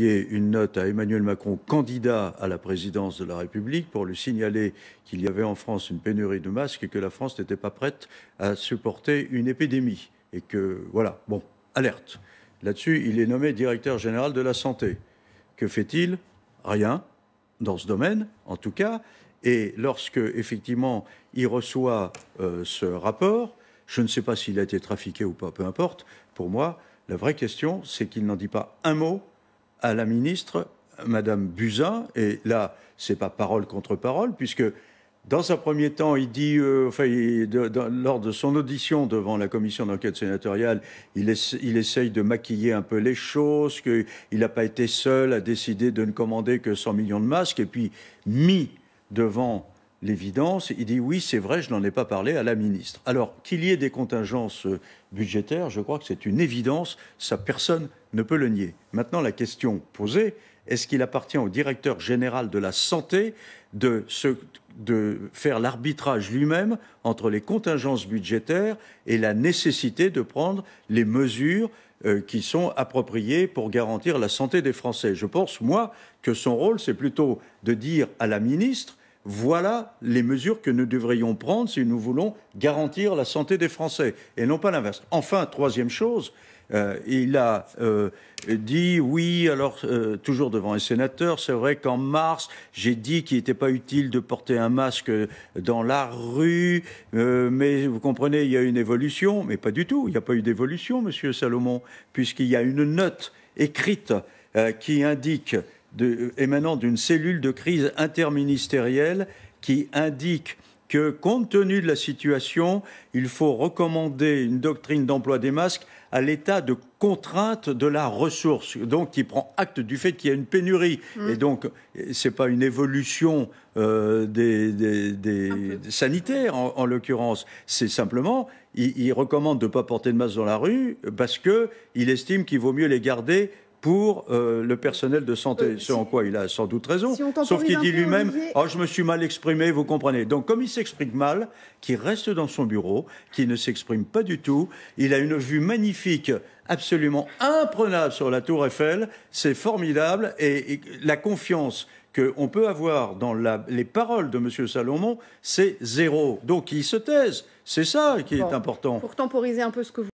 une note à Emmanuel Macron, candidat à la présidence de la République, pour lui signaler qu'il y avait en France une pénurie de masques et que la France n'était pas prête à supporter une épidémie. Et que, voilà, bon, alerte. Là-dessus, il est nommé directeur général de la santé. Que fait-il? Rien, dans ce domaine, en tout cas. Et lorsque, effectivement, il reçoit ce rapport, je ne sais pas s'il a été trafiqué ou pas, peu importe. Pour moi, la vraie question, c'est qu'il n'en dit pas un mot à la ministre, Madame Buzyn, et là, c'est pas parole contre parole, puisque dans un premier temps, il dit, lors de son audition devant la commission d'enquête sénatoriale, il essaye de maquiller un peu les choses, qu'il n'a pas été seul à décider de ne commander que 100 millions de masques, et puis mis devant l'évidence, il dit oui, c'est vrai, je n'en ai pas parlé à la ministre. Alors, qu'il y ait des contingences budgétaires, je crois que c'est une évidence, ça personne ne peut le nier. Maintenant, la question posée, est-ce qu'il appartient au directeur général de la santé de faire l'arbitrage lui-même entre les contingences budgétaires et la nécessité de prendre les mesures qui sont appropriées pour garantir la santé des Français? Je pense, moi, que son rôle, c'est plutôt de dire à la ministre: voilà les mesures que nous devrions prendre si nous voulons garantir la santé des Français, et non pas l'inverse. Enfin, troisième chose, il a dit oui, alors toujours devant un sénateur, c'est vrai qu'en mars, j'ai dit qu'il n'était pas utile de porter un masque dans la rue, mais vous comprenez, il y a une évolution, mais pas du tout, il n'y a pas eu d'évolution, Monsieur Salomon, puisqu'il y a une note écrite qui indique, émanant d'une cellule de crise interministérielle, qui indique que, compte tenu de la situation, il faut recommander une doctrine d'emploi des masques à l'état de contrainte de la ressource, donc qui prend acte du fait qu'il y a une pénurie. Et donc, ce n'est pas une évolution des sanitaires, en l'occurrence. C'est simplement, il recommande de ne pas porter de masque dans la rue parce qu'il estime qu'il vaut mieux les garder pour le personnel de santé, ce en quoi il a sans doute raison, sauf qu'il dit lui-même « Oh, je me suis mal exprimé, vous comprenez ». Donc comme il s'exprime mal, qu'il reste dans son bureau, qu'il ne s'exprime pas du tout, il a une vue magnifique, absolument imprenable sur la Tour Eiffel, c'est formidable, et la confiance qu'on peut avoir dans les paroles de M. Salomon, c'est zéro. Donc il se taise, c'est ça qui est important. Pour temporiser un peu ce que vous